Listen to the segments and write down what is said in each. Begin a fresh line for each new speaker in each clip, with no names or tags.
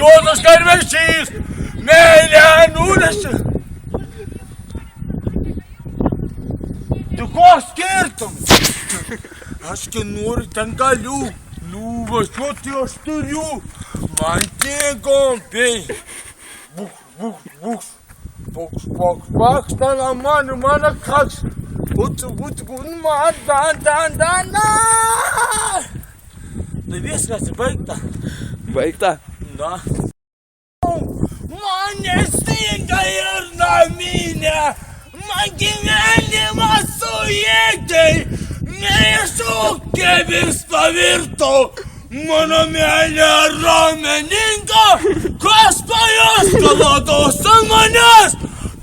juodas karvešys, meilę nuneši. Tu ko skirtum? Aš kai noriu, ten galiu. Nuvažiuoti aš turiu. Man tiko, bei. Buks. Pakštana mano kaks. Man, dan. Tai viskas baigta.
Baigta?
Na. Man nestinga ir naminė. Man gyvenimas suėdė. Neiššūkėmis pavirto. Mano meilė rameninga. Kas pajus kalados ant manęs?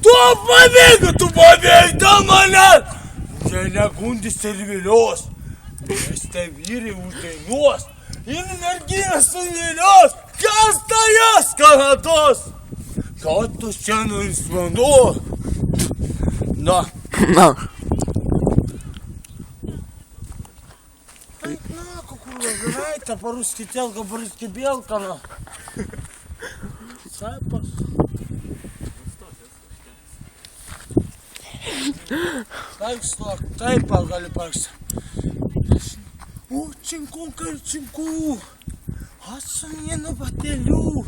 Tu pabėg dėl manęs. Jei negundys ir vilios. Nes tai vyrai uždainuos. Ir merginas suvilios. Kas tai jas kalados? Kad tu šiandien vanduo. Na. Грайте, по-русски телка, по-русски белка, но. Сайпас. Так что, тайпа галипакс. Чинку, кальчинку. Асаньена бателю.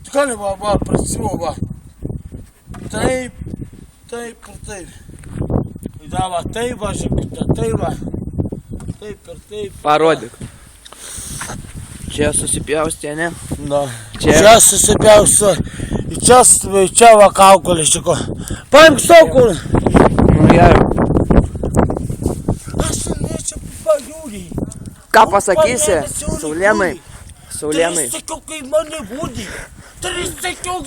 Ткали баба, працюва. Тайп. Дава, тайба, жикта, тайба. Taip.
Parodyk. Čia susipjaustė, ne?
Na. Čia susipjausiu. Čia va kaukolė šiko. Paimk saukulį.
Nu, gerai.
Aš nečiau pajūrį.
Ką pasakysi? Saulėnai.
Tris sakiau, kai mane būdį. Tris sakiau.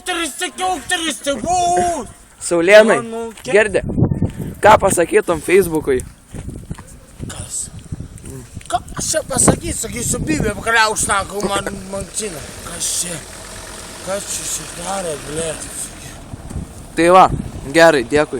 Saulėnai. Girdi. Ką pasakytum Facebook'ui?
Ką aš čia pasakysiu, bybė, pakliaušnako man mankčina. Kas čia darė, blėt.
Tai va, gerai, dėkui.